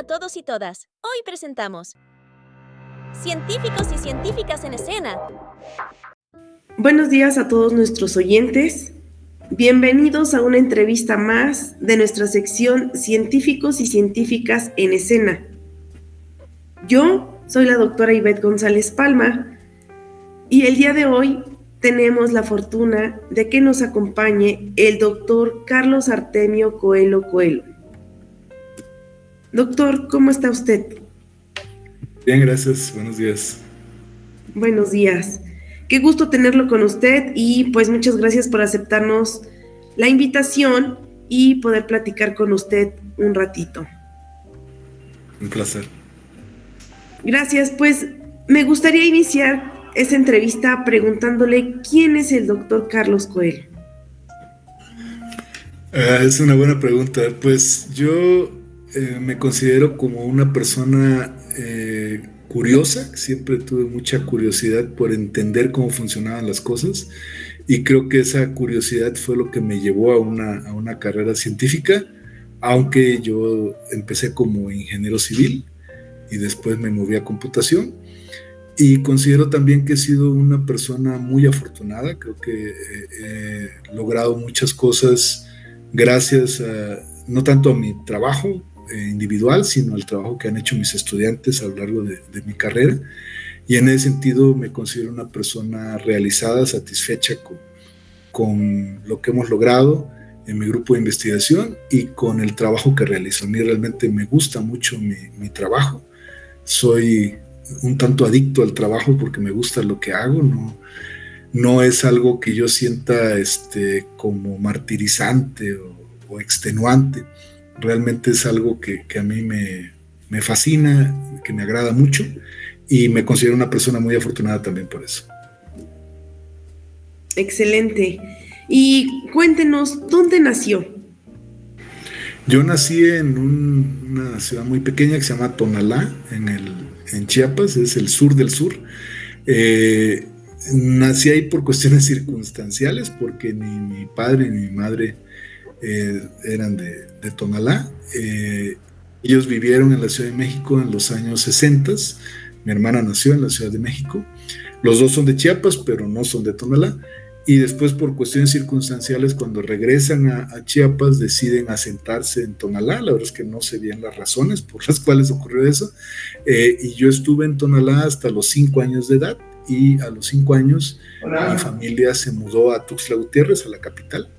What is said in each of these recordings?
todos y todas. Hoy presentamos Científicos y Científicas en Escena. Buenos días a todos nuestros oyentes. Bienvenidos a una entrevista más de nuestra sección Científicos y Científicas en Escena. Yo soy la doctora Ivette González Palma y el día de hoy tenemos la fortuna de que nos acompañe el doctor Carlos Artemio Coelho Coelho. Doctor, ¿cómo está usted? Bien, gracias. Buenos días. Buenos días. Qué gusto tenerlo con usted y pues muchas gracias por aceptarnos la invitación y poder platicar con usted un ratito. Un placer. Gracias, pues me gustaría iniciar esta entrevista preguntándole quién es el doctor Carlos Coelho. Es una buena pregunta. Pues yo me considero como una persona curiosa. Siempre tuve mucha curiosidad por entender cómo funcionaban las cosas y creo que esa curiosidad fue lo que me llevó a una carrera científica, aunque yo empecé como ingeniero civil y después me moví a computación. Y considero también que he sido una persona muy afortunada. Creo que he logrado muchas cosas gracias no tanto a mi trabajo individual, sino al trabajo que han hecho mis estudiantes a lo largo de mi carrera. Y en ese sentido me considero una persona realizada, satisfecha con lo que hemos logrado en mi grupo de investigación y con el trabajo que realizo. A mí realmente me gusta mucho mi trabajo. Soy un tanto adicto al trabajo porque me gusta lo que hago. No es algo que yo sienta como martirizante o extenuante. Realmente es algo que a mí me fascina, que me agrada mucho y me considero una persona muy afortunada también por eso. Excelente. Y cuéntenos, ¿dónde nació? Yo nací en una ciudad muy pequeña que se llama Tonalá, en Chiapas, es el sur del sur. Nací ahí por cuestiones circunstanciales, porque ni mi padre ni mi madre eran de Tonalá. Ellos vivieron en la Ciudad de México en los años 60. Mi hermana nació en la Ciudad de México. Los dos son de Chiapas, pero no son de Tonalá. Y después, por cuestiones circunstanciales, cuando regresan a Chiapas, deciden asentarse en Tonalá. La verdad es que no sé bien las razones por las cuales ocurrió eso. Y yo estuve en Tonalá hasta los 5 años de edad. Y a los 5 años, mi familia se mudó a Tuxtla Gutiérrez, a la capital.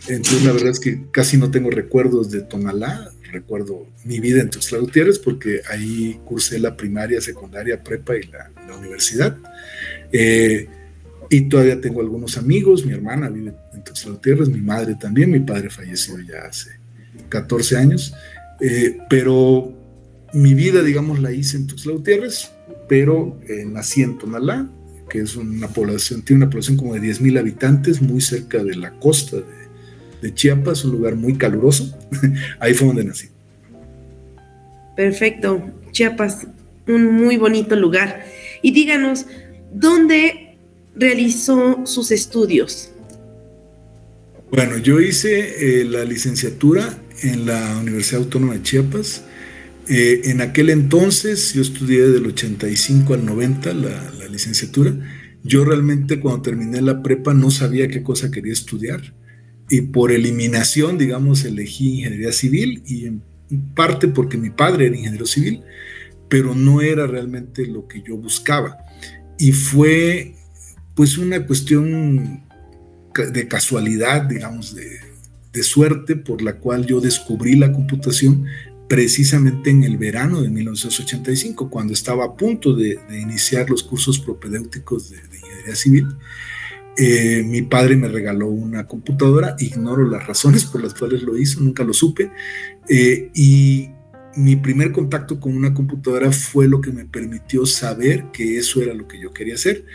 Entonces, la verdad es que casi no tengo recuerdos de Tonalá. Recuerdo mi vida en Tuxtla Gutiérrez porque ahí cursé la primaria, secundaria, prepa y la universidad. Y todavía tengo algunos amigos. Mi hermana vive en Tuxtla Gutiérrez, mi madre también. Mi padre falleció ya hace 14 años. Pero mi vida, digamos, la hice en Tuxtla Gutiérrez, pero nací en Tonalá, que es tiene una población como de 10,000 habitantes, muy cerca de la costa de Chiapas, un lugar muy caluroso. Ahí fue donde nací. Perfecto, Chiapas, un muy bonito lugar. Y díganos, ¿dónde realizó sus estudios? Bueno, yo hice la licenciatura en la Universidad Autónoma de Chiapas. En aquel entonces, yo estudié del 85 al 90 la licenciatura. Yo realmente cuando terminé la prepa no sabía qué cosa quería estudiar. Y por eliminación, digamos, elegí ingeniería civil y en parte porque mi padre era ingeniero civil, pero no era realmente lo que yo buscaba. Y fue pues una cuestión de casualidad, digamos, de suerte, por la cual yo descubrí la computación precisamente en el verano de 1985, cuando estaba a punto de iniciar los cursos propedéuticos de ingeniería civil. Mi padre me regaló una computadora, ignoro las razones por las cuales lo hizo, nunca lo supe, y mi primer contacto con una computadora fue lo que me permitió saber que eso era lo que yo quería hacer.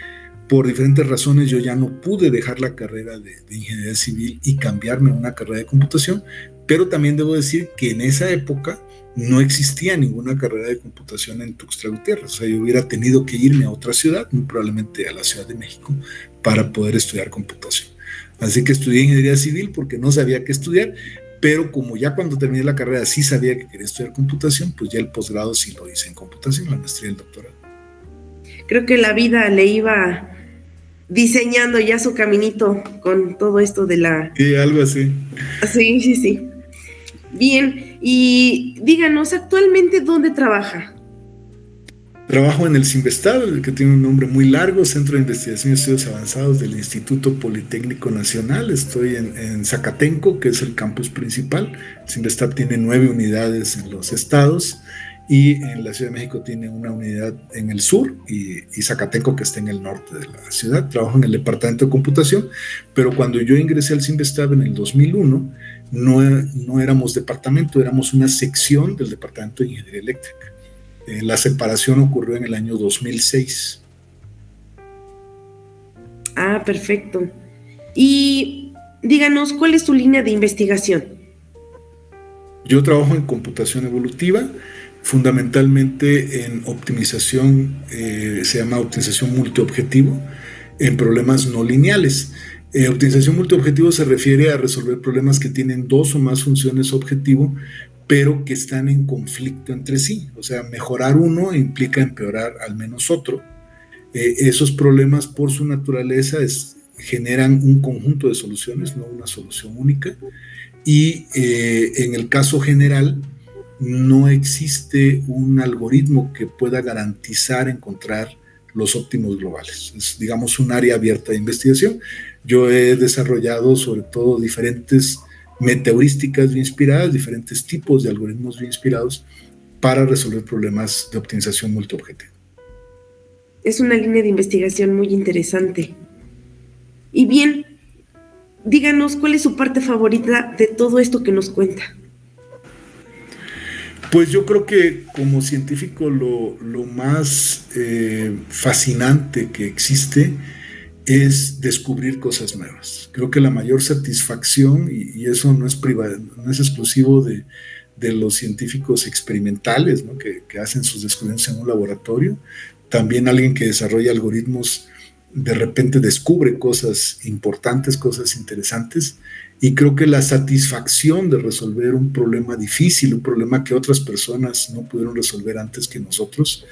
Por diferentes razones yo ya no pude dejar la carrera de ingeniería civil y cambiarme a una carrera de computación, pero también debo decir que en esa época no existía ninguna carrera de computación en Tuxtla Gutiérrez. O sea, yo hubiera tenido que irme a otra ciudad, muy probablemente a la Ciudad de México, para poder estudiar computación. Así que estudié ingeniería civil porque no sabía qué estudiar, pero como ya cuando terminé la carrera sí sabía que quería estudiar computación, pues ya el posgrado sí lo hice en computación, la maestría y el doctorado. Creo que la vida le iba diseñando ya su caminito con todo esto de la... Sí, algo así. Sí, sí, sí. Bien, y díganos, ¿actualmente dónde trabaja? Trabajo en el CINVESTAB, que tiene un nombre muy largo, Centro de Investigación y Estudios Avanzados del Instituto Politécnico Nacional. Estoy en Zacatenco, que es el campus principal. El CINVESTAB tiene 9 unidades en los estados y en la Ciudad de México tiene una unidad en el sur y Zacatenco, que está en el norte de la ciudad. Trabajo en el departamento de computación, pero cuando yo ingresé al CINVESTAB en el 2001, no éramos departamento, éramos una sección del Departamento de Ingeniería Eléctrica. La separación ocurrió en el año 2006. Ah, perfecto. Y díganos, ¿cuál es tu línea de investigación? Yo trabajo en computación evolutiva, fundamentalmente en optimización, se llama optimización multiobjetivo, en problemas no lineales. Optimización multiobjetivo se refiere a resolver problemas que tienen 2 o más funciones objetivo, pero que están en conflicto entre sí. O sea, mejorar uno implica empeorar al menos otro. Esos problemas, por su naturaleza, generan un conjunto de soluciones, no una solución única. Y en el caso general, no existe un algoritmo que pueda garantizar encontrar los óptimos globales. Es, digamos, un área abierta de investigación. Yo he desarrollado sobre todo diferentes metaheurísticas bien inspiradas, diferentes tipos de algoritmos bien inspirados para resolver problemas de optimización multiobjetivo. Es una línea de investigación muy interesante. Y bien, díganos, ¿cuál es su parte favorita de todo esto que nos cuenta? Pues yo creo que como científico lo más fascinante que existe es descubrir cosas nuevas. Creo que la mayor satisfacción, y eso no es no es exclusivo de los científicos experimentales, ¿no? que hacen sus descubrimientos en un laboratorio, también alguien que desarrolla algoritmos de repente descubre cosas importantes, cosas interesantes, y creo que la satisfacción de resolver un problema difícil, un problema que otras personas no pudieron resolver antes que nosotros,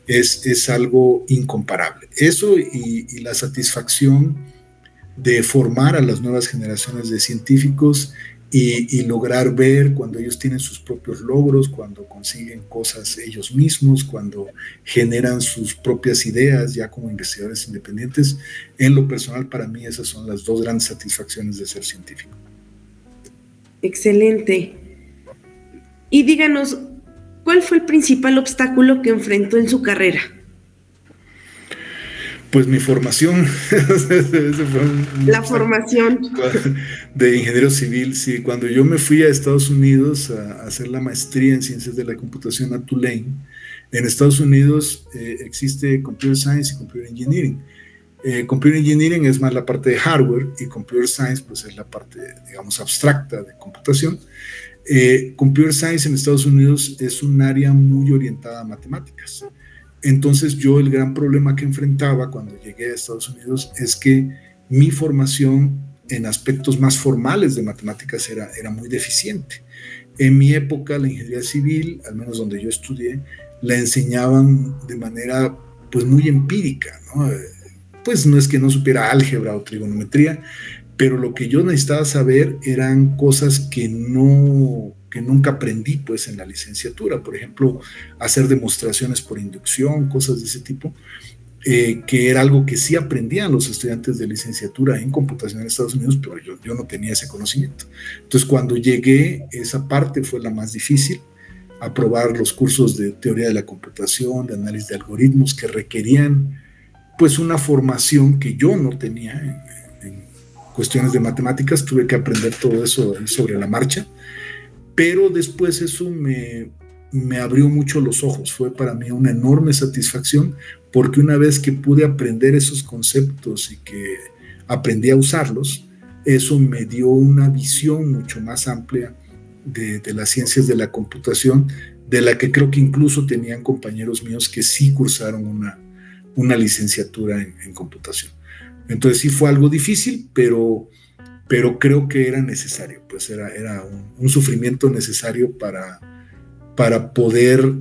es algo incomparable. Eso y la satisfacción de formar a las nuevas generaciones de científicos y lograr ver cuando ellos tienen sus propios logros, cuando consiguen cosas ellos mismos, cuando generan sus propias ideas ya como investigadores independientes. En lo personal, para mí, esas son las 2 grandes satisfacciones de ser científico. Excelente. Y díganos, ¿cuál fue el principal obstáculo que enfrentó en su carrera? Pues mi formación. La formación. De ingeniero civil, sí. Cuando yo me fui a Estados Unidos a hacer la maestría en Ciencias de la Computación a Tulane, en Estados Unidos existe Computer Science y Computer Engineering. Computer Engineering es más la parte de hardware y Computer Science pues es la parte, digamos, abstracta de computación. Computer Science en Estados Unidos es un área muy orientada a matemáticas. Entonces yo el gran problema que enfrentaba cuando llegué a Estados Unidos es que mi formación en aspectos más formales de matemáticas era muy deficiente. En mi época la ingeniería civil, al menos donde yo estudié, la enseñaban de manera pues muy empírica, ¿no? Pues no es que no supiera álgebra o trigonometría, pero lo que yo necesitaba saber eran cosas que nunca aprendí pues en la licenciatura. Por ejemplo, hacer demostraciones por inducción, cosas de ese tipo, que era algo que sí aprendían los estudiantes de licenciatura en computación en Estados Unidos, pero yo no tenía ese conocimiento. Entonces, cuando llegué, esa parte fue la más difícil, aprobar los cursos de teoría de la computación, de análisis de algoritmos, que requerían pues una formación que yo no tenía en cuestiones de matemáticas. Tuve que aprender todo eso sobre la marcha, pero después eso me abrió mucho los ojos. Fue para mí una enorme satisfacción, porque una vez que pude aprender esos conceptos y que aprendí a usarlos, eso me dio una visión mucho más amplia de las ciencias de la computación, de la que creo que incluso tenían compañeros míos que sí cursaron una licenciatura en computación. Entonces sí fue algo difícil, pero pero creo que era necesario, pues era un sufrimiento necesario para poder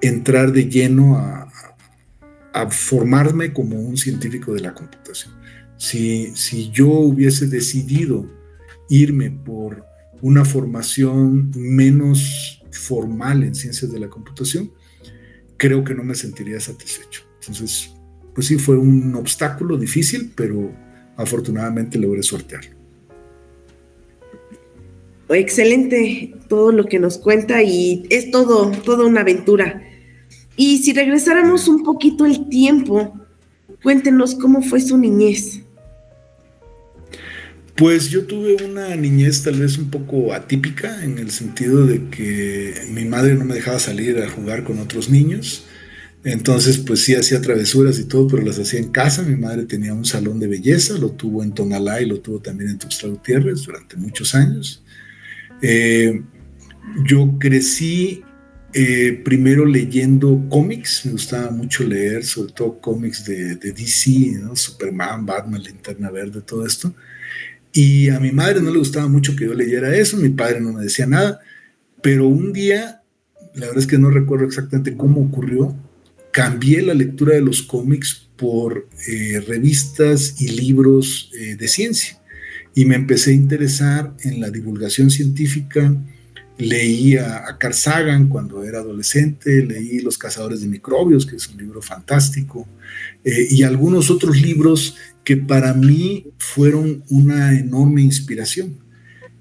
entrar de lleno a formarme como un científico de la computación. Si yo hubiese decidido irme por una formación menos formal en ciencias de la computación, creo que no me sentiría satisfecho. Entonces, pues sí, fue un obstáculo difícil, pero afortunadamente logré sortearlo. Excelente todo lo que nos cuenta y es toda una aventura. Y si regresáramos un poquito el tiempo, cuéntenos cómo fue su niñez. Pues yo tuve una niñez tal vez un poco atípica en el sentido de que mi madre no me dejaba salir a jugar con otros niños. Entonces, pues sí hacía travesuras y todo, pero las hacía en casa. Mi madre tenía un salón de belleza, lo tuvo en Tonalá y lo tuvo también en Tuxtla Gutiérrez durante muchos años. Yo crecí primero leyendo cómics, me gustaba mucho leer, sobre todo cómics de DC, ¿no? Superman, Batman, Linterna Verde, todo esto. Y a mi madre no le gustaba mucho que yo leyera eso, mi padre no me decía nada, pero un día, la verdad es que no recuerdo exactamente cómo ocurrió, cambié la lectura de los cómics por revistas y libros de ciencia y me empecé a interesar en la divulgación científica. Leí a Carl Sagan cuando era adolescente, leí Los cazadores de microbios, que es un libro fantástico, y algunos otros libros que para mí fueron una enorme inspiración.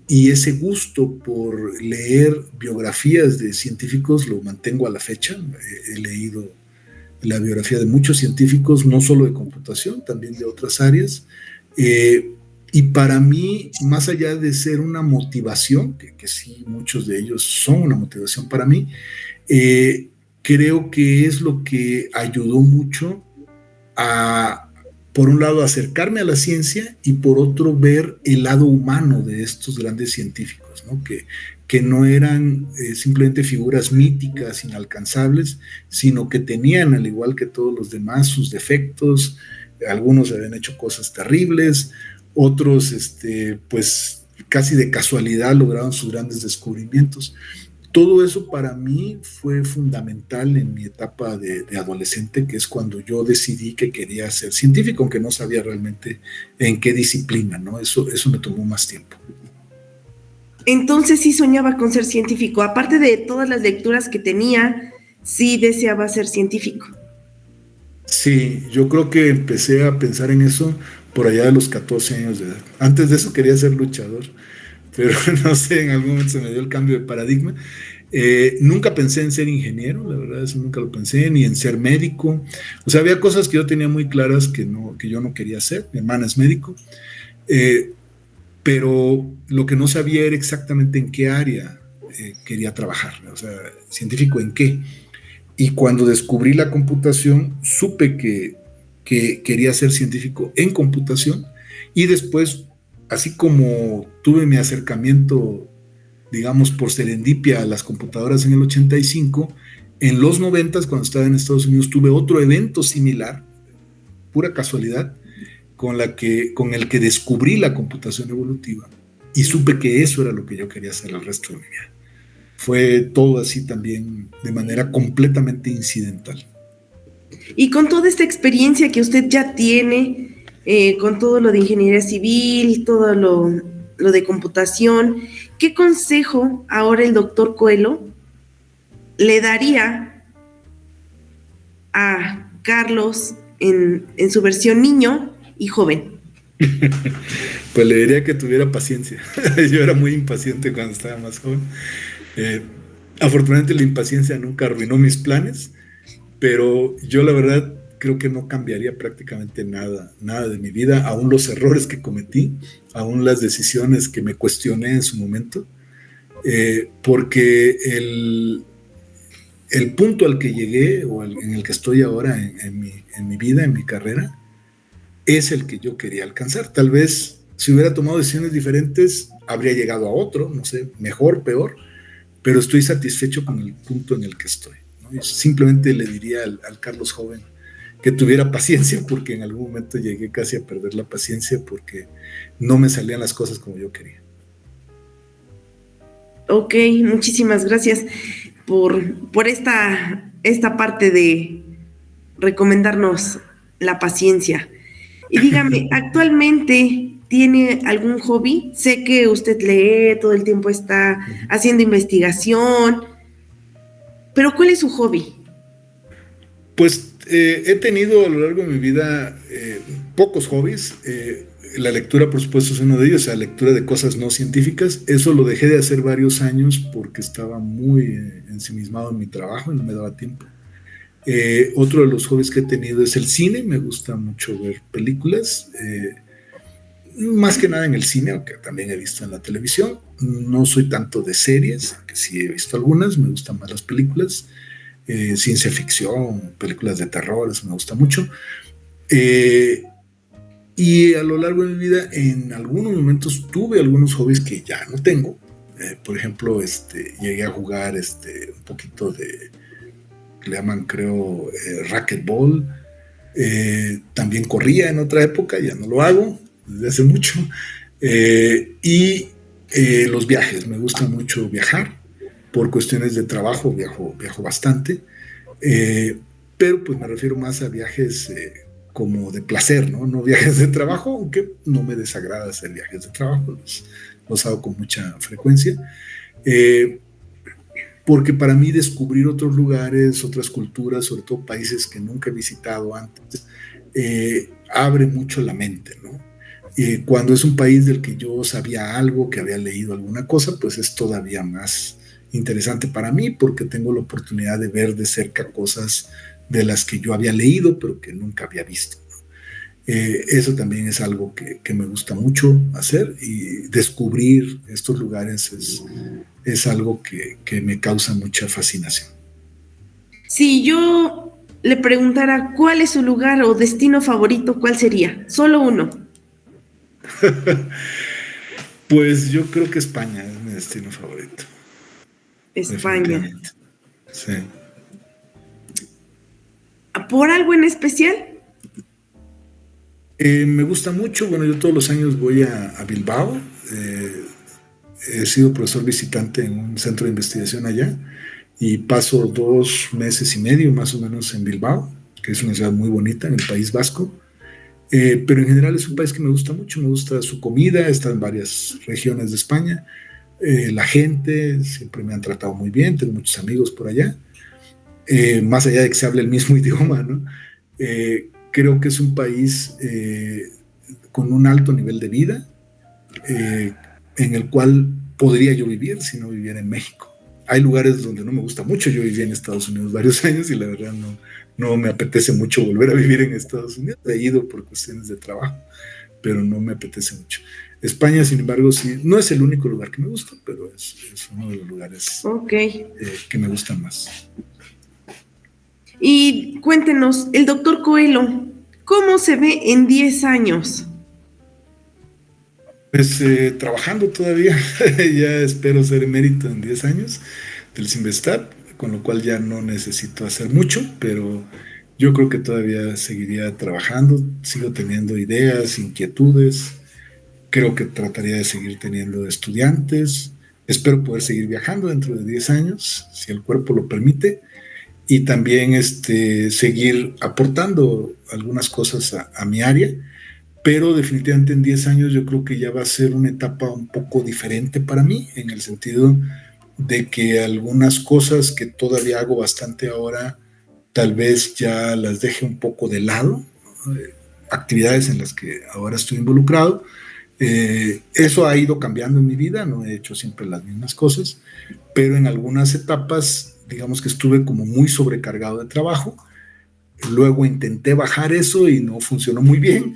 Y ese gusto por leer biografías de científicos lo mantengo a la fecha. He leído la biografía de muchos científicos, no solo de computación, también de otras áreas. Y para mí, más allá de ser una motivación, que sí, muchos de ellos son una motivación para mí, creo que es lo que ayudó mucho a, por un lado, acercarme a la ciencia y por otro, ver el lado humano de estos grandes científicos, ¿no? Que no eran simplemente figuras míticas, inalcanzables, sino que tenían, al igual que todos los demás, sus defectos. Algunos habían hecho cosas terribles, otros, pues casi de casualidad lograron sus grandes descubrimientos. Todo eso para mí fue fundamental en mi etapa de adolescente, que es cuando yo decidí que quería ser científico, aunque no sabía realmente en qué disciplina, ¿no? Eso me tomó más tiempo. Entonces sí soñaba con ser científico. Aparte de todas las lecturas que tenía, sí deseaba ser científico. Sí, yo creo que empecé a pensar en eso por allá de los 14 años de edad. Antes de eso quería ser luchador, pero no sé, en algún momento se me dio el cambio de paradigma. Nunca pensé en ser ingeniero, la verdad, eso nunca lo pensé, ni en ser médico. O sea, había cosas que yo tenía muy claras que yo no quería hacer. Mi hermana es médico, pero lo que no sabía era exactamente en qué área quería trabajar, o sea, científico en qué. Y cuando descubrí la computación, supe que quería ser científico en computación y después, así como tuve mi acercamiento, digamos, por serendipia a las computadoras en el 85, en los 90, cuando estaba en Estados Unidos, tuve otro evento similar, pura casualidad, con el que descubrí la computación evolutiva y supe que eso era lo que yo quería hacer el resto de mi vida. Fue todo así también de manera completamente incidental. Y con toda esta experiencia que usted ya tiene, con todo lo de ingeniería civil, todo lo de computación, ¿qué consejo ahora el doctor Coelho le daría a Carlos en su versión niño y joven? Pues le diría que tuviera paciencia. Yo era muy impaciente cuando estaba más joven. Afortunadamente la impaciencia nunca arruinó mis planes, pero yo la verdad creo que no cambiaría prácticamente nada de mi vida, aún los errores que cometí, aún las decisiones que me cuestioné en su momento, porque el punto al que llegué o en el que estoy ahora en mi vida, en mi carrera, es el que yo quería alcanzar. Tal vez si hubiera tomado decisiones diferentes, habría llegado a otro, no sé, mejor, peor, pero estoy satisfecho con el punto en el que estoy, ¿no? Y simplemente le diría al Carlos joven que tuviera paciencia, porque en algún momento llegué casi a perder la paciencia porque no me salían las cosas como yo quería. Ok, muchísimas gracias por esta parte de recomendarnos la paciencia. Y dígame, ¿actualmente tiene algún hobby? Sé que usted lee, todo el tiempo está haciendo investigación, pero ¿cuál es su hobby? Pues he tenido a lo largo de mi vida pocos hobbies. La lectura, por supuesto, es uno de ellos, la lectura de cosas no científicas. Eso lo dejé de hacer varios años porque estaba muy ensimismado en mi trabajo y no me daba tiempo. Otro de los hobbies que he tenido es el cine. Me gusta mucho ver películas, más que nada en el cine, aunque también he visto en la televisión. No soy tanto de series, que sí he visto algunas, me gustan más las películas. Ciencia ficción, películas de terror, eso me gusta mucho. Y a lo largo de mi vida, en algunos momentos tuve algunos hobbies que ya no tengo. Por ejemplo, llegué a jugar un poquito de, que le llaman, creo, racquetball. También corría en otra época, ya no lo hago desde hace mucho. Y los viajes, me gusta mucho viajar. Por cuestiones de trabajo viajo bastante, pero pues me refiero más a viajes como de placer, ¿no? No viajes de trabajo, aunque no me desagrada hacer viajes de trabajo, los hago con mucha frecuencia, porque para mí descubrir otros lugares, otras culturas, sobre todo países que nunca he visitado antes, abre mucho la mente, ¿no? Cuando es un país del que yo sabía algo, que había leído alguna cosa, pues es todavía más interesante para mí porque tengo la oportunidad de ver de cerca cosas de las que yo había leído pero que nunca había visto. Eso también es algo que me gusta mucho hacer, y descubrir estos lugares es algo que me causa mucha fascinación. Si yo le preguntara cuál es su lugar o destino favorito, ¿cuál sería? Solo uno. Pues yo creo que España es mi destino favorito. España. Sí. ¿Por algo en especial? Me gusta mucho, bueno, yo todos los años voy a Bilbao. He sido profesor visitante en un centro de investigación allá y paso 2 meses y medio más o menos en Bilbao, que es una ciudad muy bonita en el País Vasco. Pero en general es un país que me gusta mucho, me gusta su comida, está en varias regiones de España. La gente siempre me han tratado muy bien, tengo muchos amigos por allá, más allá de que se hable el mismo idioma, ¿no? Creo que es un país con un alto nivel de vida, en el cual podría yo vivir si no viviera en México. Hay lugares donde no me gusta mucho. Yo viví en Estados Unidos varios años y la verdad no me apetece mucho volver a vivir en Estados Unidos. He ido por cuestiones de trabajo, pero no me apetece mucho. España, sin embargo, sí, no es el único lugar que me gusta, pero es uno de los lugares que me gustan más. Y cuéntenos, el doctor Coelho, ¿cómo se ve en 10 años? Pues trabajando todavía, ya espero ser emérito en 10 años del CINVESTAB, con lo cual ya no necesito hacer mucho, pero yo creo que todavía seguiría trabajando, sigo teniendo ideas, inquietudes, creo que trataría de seguir teniendo estudiantes, espero poder seguir viajando dentro de 10 años, si el cuerpo lo permite, y también seguir aportando algunas cosas a mi área, pero definitivamente en 10 años yo creo que ya va a ser una etapa un poco diferente para mí, en el sentido de que algunas cosas que todavía hago bastante ahora, tal vez ya las deje un poco de lado, ¿no? Actividades en las que ahora estoy involucrado. Eso ha ido cambiando en mi vida, no he hecho siempre las mismas cosas, pero en algunas etapas, digamos que estuve como muy sobrecargado de trabajo. Luego intenté bajar eso y no funcionó muy bien.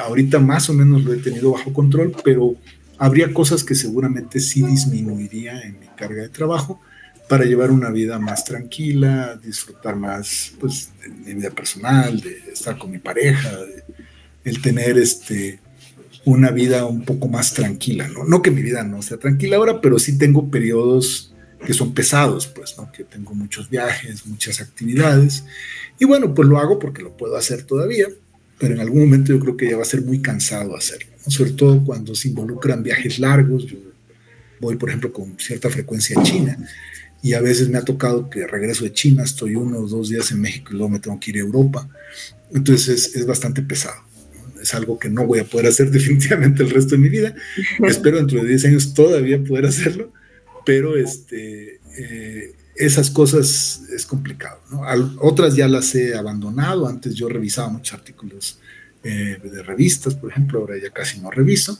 Ahorita más o menos lo he tenido bajo control, pero habría cosas que seguramente sí disminuiría en mi carga de trabajo para llevar una vida más tranquila, disfrutar más pues, de mi vida personal, de estar con mi pareja, el tener una vida un poco más tranquila, ¿no? No que mi vida no sea tranquila ahora, pero sí tengo periodos que son pesados, pues, ¿no? Que tengo muchos viajes, muchas actividades, y bueno, pues lo hago porque lo puedo hacer todavía, pero en algún momento yo creo que ya va a ser muy cansado hacerlo, ¿no? Sobre todo cuando se involucran viajes largos. Yo voy, por ejemplo, con cierta frecuencia a China, y a veces me ha tocado que regreso de China, estoy 1 o 2 días en México y luego me tengo que ir a Europa. Entonces es bastante pesado. Es algo que no voy a poder hacer definitivamente el resto de mi vida. Espero dentro de 10 años todavía poder hacerlo, pero esas cosas es complicado, ¿no? Otras ya las he abandonado. Antes yo revisaba muchos artículos de revistas, por ejemplo, ahora ya casi no reviso.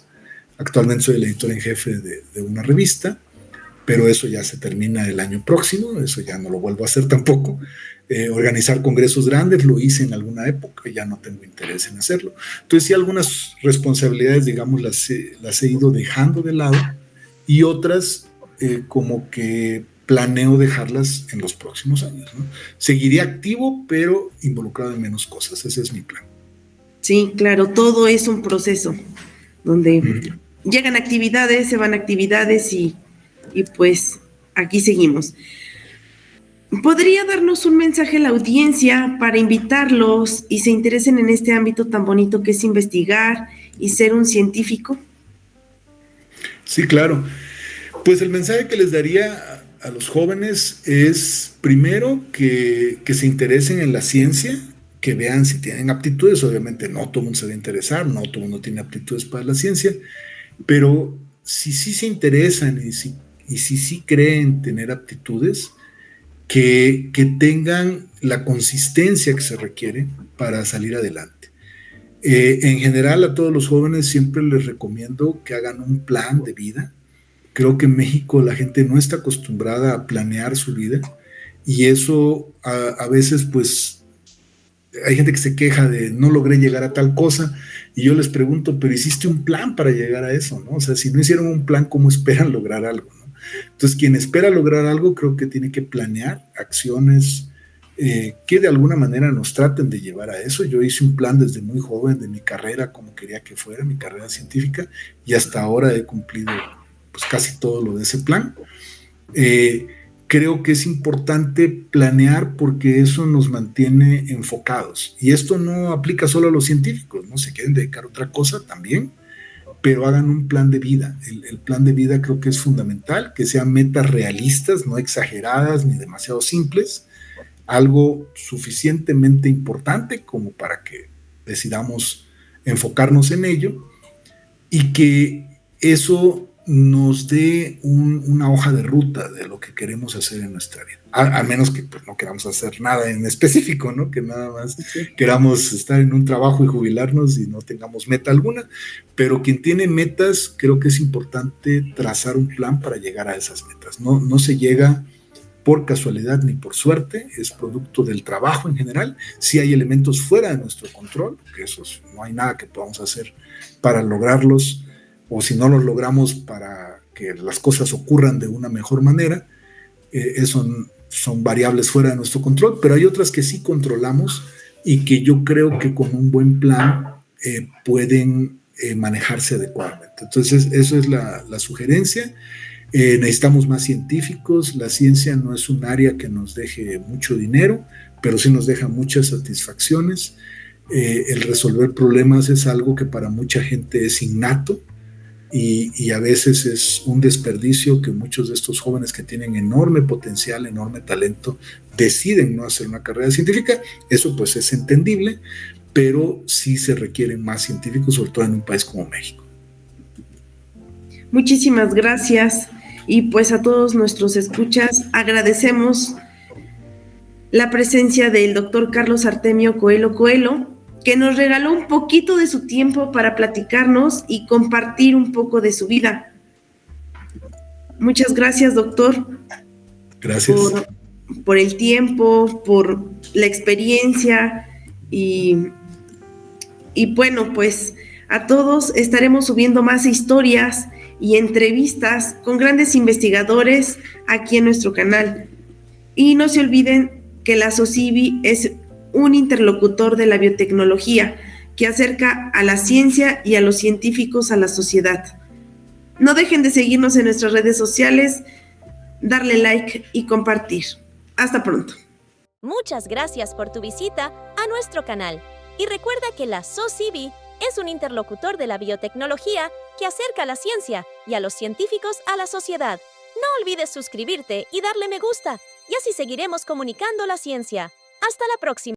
Actualmente soy el editor en jefe de una revista, pero eso ya se termina el año próximo, eso ya no lo vuelvo a hacer tampoco. Organizar congresos grandes lo hice en alguna época, ya no tengo interés en hacerlo. Entonces sí, algunas responsabilidades, digamos, las he ido dejando de lado, y otras como que planeo dejarlas en los próximos años, ¿no? Seguiré activo, pero involucrado en menos cosas. Ese es mi plan. Sí, claro, todo es un proceso donde llegan actividades, se van actividades y pues aquí seguimos. ¿Podría darnos un mensaje a la audiencia para invitarlos y se interesen en este ámbito tan bonito que es investigar y ser un científico? Sí, claro. Pues el mensaje que les daría a los jóvenes es, primero, que se interesen en la ciencia, que vean si tienen aptitudes. Obviamente no todo el mundo se va a interesar, no todo el mundo tiene aptitudes para la ciencia, pero si sí se interesan y si sí creen tener aptitudes, que tengan la consistencia que se requiere para salir adelante. En general, a todos los jóvenes siempre les recomiendo que hagan un plan de vida. Creo que en México la gente no está acostumbrada a planear su vida, y eso a veces, pues, hay gente que se queja de no logré llegar a tal cosa, y yo les pregunto, pero hiciste un plan para llegar a eso, ¿no? O sea, si no hicieron un plan, ¿cómo esperan lograr algo, ¿no? Entonces, quien espera lograr algo, creo que tiene que planear acciones que de alguna manera nos traten de llevar a eso. Yo hice un plan desde muy joven de mi carrera, como quería que fuera, mi carrera científica, y hasta ahora he cumplido pues casi todo lo de ese plan. Creo que es importante planear porque eso nos mantiene enfocados, y esto no aplica solo a los científicos, ¿no? Se quieren dedicar a otra cosa también, pero hagan un plan de vida. El plan de vida creo que es fundamental, que sean metas realistas, no exageradas ni demasiado simples, algo suficientemente importante como para que decidamos enfocarnos en ello, y que eso nos dé una hoja de ruta de lo que queremos hacer en nuestra vida, a menos que pues, no queramos hacer nada en específico, ¿no? Que nada más queramos estar en un trabajo y jubilarnos y no tengamos meta alguna. Pero quien tiene metas, creo que es importante trazar un plan para llegar a esas metas. No se llega por casualidad ni por suerte, es producto del trabajo en general. Sí hay elementos fuera de nuestro control, que esos no hay nada que podamos hacer para lograrlos, o si no los logramos, para que las cosas ocurran de una mejor manera. Eso son variables fuera de nuestro control, pero hay otras que sí controlamos y que yo creo que con un buen plan pueden manejarse adecuadamente. Entonces, eso es la sugerencia. Necesitamos más científicos. La ciencia no es un área que nos deje mucho dinero, pero sí nos deja muchas satisfacciones. El resolver problemas es algo que para mucha gente es innato, y a veces es un desperdicio que muchos de estos jóvenes que tienen enorme potencial, enorme talento, deciden no hacer una carrera científica. Eso pues es entendible, pero sí se requieren más científicos, sobre todo en un país como México. Muchísimas gracias, y pues a todos nuestros escuchas agradecemos la presencia del doctor Carlos Artemio Coelho, que nos regaló un poquito de su tiempo para platicarnos y compartir un poco de su vida. Muchas gracias, doctor. Gracias. Por el tiempo, por la experiencia, y bueno, pues a todos estaremos subiendo más historias y entrevistas con grandes investigadores aquí en nuestro canal. Y no se olviden que la SOCIVI es un interlocutor de la biotecnología que acerca a la ciencia y a los científicos a la sociedad. No dejen de seguirnos en nuestras redes sociales. darle like y compartir. Hasta pronto. Muchas gracias por tu visita a nuestro canal. Y recuerda que la SOCIBI es un interlocutor de la biotecnología que acerca la ciencia y a los científicos a la sociedad. No olvides suscribirte y darle me gusta, y así seguiremos comunicando la ciencia. Hasta la próxima.